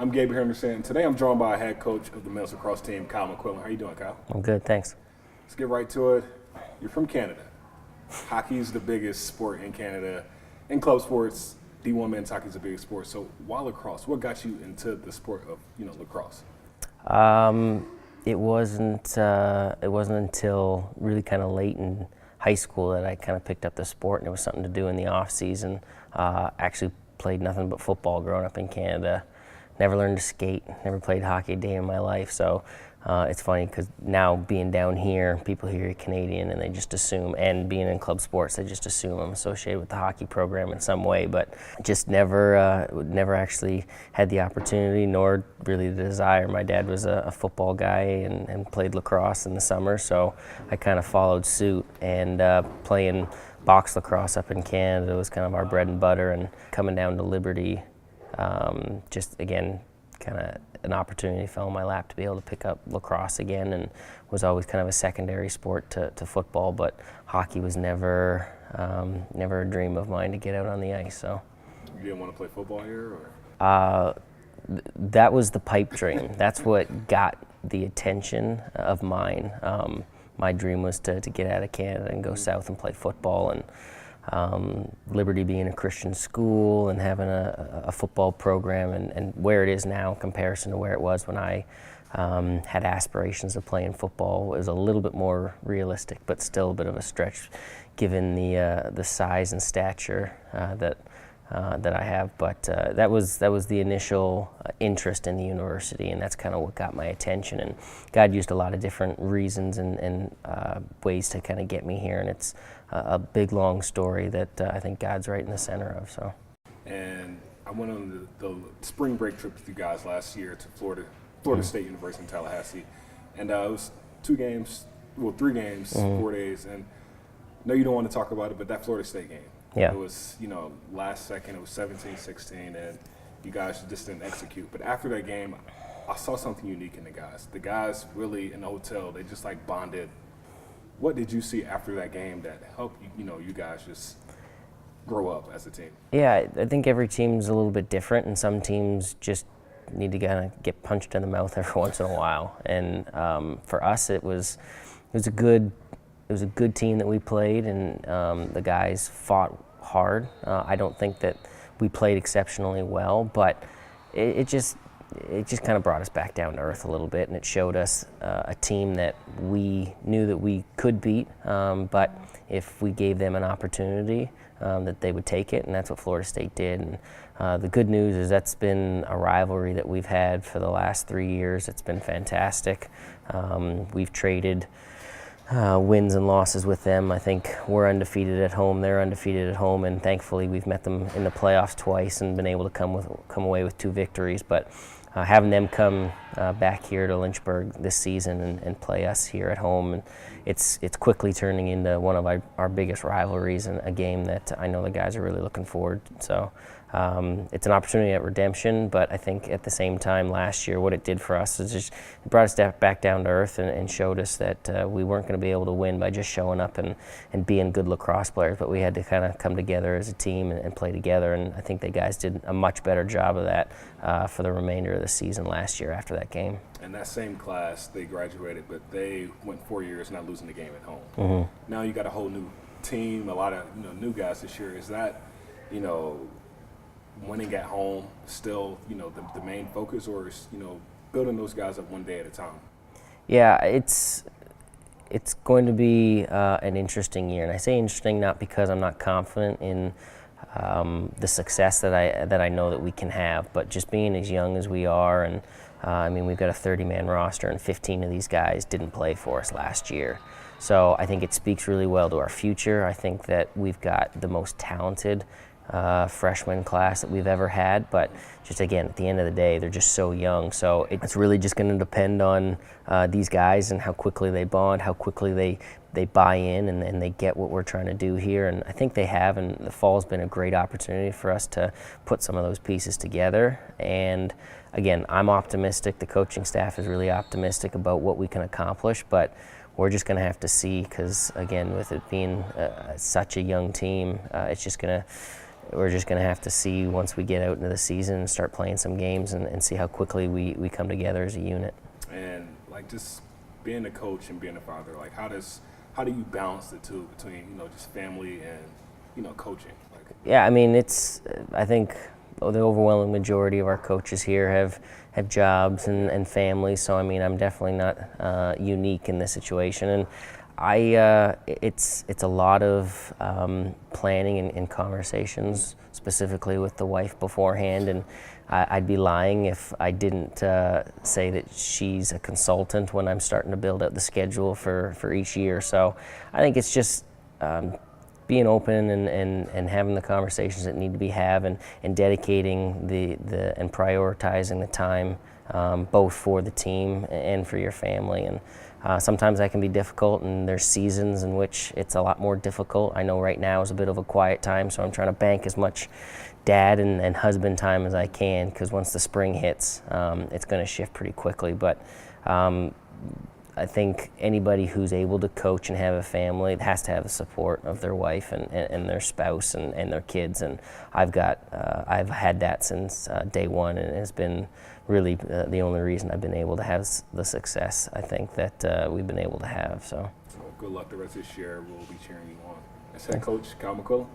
I'm Gabe Henderson, and today I'm joined by a head coach of the men's lacrosse team, Kyle McQuillan. How you doing, Kyle? I'm good, thanks. Let's get right to it. You're from Canada. Hockey's the biggest sport in Canada. In club sports, D1 men's hockey is the biggest sport. So why lacrosse? What got you into the sport of lacrosse? It wasn't until really kind of late in high school that I kind of picked up the sport, and it was something to do in the off season. Actually played nothing but football growing up in Canada. Never learned to skate, never played hockey a day in my life. So it's funny because now being down here, people hear you're Canadian and they just assume, and being in club sports, they just assume I'm associated with the hockey program in some way, but just never actually had the opportunity nor really the desire. My dad was a football guy and played lacrosse in the summer, so I kind of followed suit, and playing box lacrosse up in Canada was kind of our bread and butter, and coming down to Liberty, just again, kind of an opportunity fell in my lap to be able to pick up lacrosse again, and was always kind of a secondary sport to football, but hockey was never a dream of mine to get out on the ice. So you didn't want to play football here, or? That was the pipe dream. That's what got the attention of mine. My dream was to get out of Canada and go south and play football, and Liberty being a Christian school and having a football program and where it is now in comparison to where it was when I had aspirations of playing football was a little bit more realistic, but still a bit of a stretch given the size and stature that I have. But that was the initial interest in the university, and that's kind of what got my attention. And God used a lot of different reasons and ways to kind of get me here, and it's a big, long story that I think God's right in the center of. So. And I went on the spring break trip with you guys last year to Florida State University in Tallahassee, and it was 3 games, 4 days, and I know you don't want to talk about it, but that Florida State game. Yeah. It was, last second, it was 17-16, and you guys just didn't execute. But after that game, I saw something unique in the guys. The guys really, in the hotel, they just like bonded. What did you see after that game that helped you guys just grow up as a team? Yeah, I think every team's a little bit different, and some teams just need to kind of get punched in the mouth every once in a while. And for us, it was a good team that we played, and the guys fought hard. I don't think that we played exceptionally well, but it just kind of brought us back down to earth a little bit, and it showed us a team that we knew that we could beat, but if we gave them an opportunity, that they would take it, and that's what Florida State did. And the good news is that's been a rivalry that we've had for the last 3 years. It's been fantastic. We've traded wins and losses with them. I think we're undefeated at home, they're undefeated at home, and thankfully we've met them in the playoffs twice and been able to come away with 2 victories. But having them come back here to Lynchburg this season and play us here at home, and it's quickly turning into one of our biggest rivalries, and a game that I know the guys are really looking forward to. So it's an opportunity at redemption, but I think at the same time last year what it did for us is just it brought us back down to earth and showed us that we weren't going to be able to win by just showing up and being good lacrosse players, but we had to kind of come together as a team and play together, and I think the guys did a much better job of that for the remainder of the season last year after that game. And that same class, they graduated, but they went 4 years not losing the game at home. Mm-hmm. Now you got a whole new team, a lot of new guys this year. Is that winning at home still the main focus, or is building those guys up one day at a time? Yeah, it's going to be an interesting year, and I say interesting not because I'm not confident in the success that I know that we can have, but just being as young as we are, and we've got a 30-man roster, and 15 of these guys didn't play for us last year. So I think it speaks really well to our future. I think that we've got the most talented freshman class that we've ever had, but just again, at the end of the day, they're just so young. So it's really just going to depend on these guys and how quickly they bond, how quickly they buy in and they get what we're trying to do here. And I think they have, and the fall's been a great opportunity for us to put some of those pieces together. And again, I'm optimistic. The coaching staff is really optimistic about what we can accomplish, but we're just going to have to see, because again, with it being such a young team, it's just going to we're just going to have to see once we get out into the season and start playing some games and see how quickly we come together as a unit. And like just being a coach and being a father, like how do you balance the two between just family and coaching? Like, Yeah, I mean I think the overwhelming majority of our coaches here have jobs and families, so I mean I'm definitely not unique in this situation, and it's a lot of planning and conversations, specifically with the wife beforehand, and I'd be lying if I didn't say that she's a consultant when I'm starting to build out the schedule for each year. So I think it's just being open and having the conversations that need to be had, and dedicating the and prioritizing the time both for the team and for your family. And sometimes that can be difficult, and there's seasons in which it's a lot more difficult. I know right now is a bit of a quiet time, so I'm trying to bank as much dad and husband time as I can, because once the spring hits, it's going to shift pretty quickly. But I think anybody who's able to coach and have a family has to have the support of their wife and their spouse and their kids. And I've had that since day one, and it's been really the only reason I've been able to have the success I think that we've been able to have. So good luck the rest of this year. We'll be cheering you on. That's head coach Kyle McQuillan.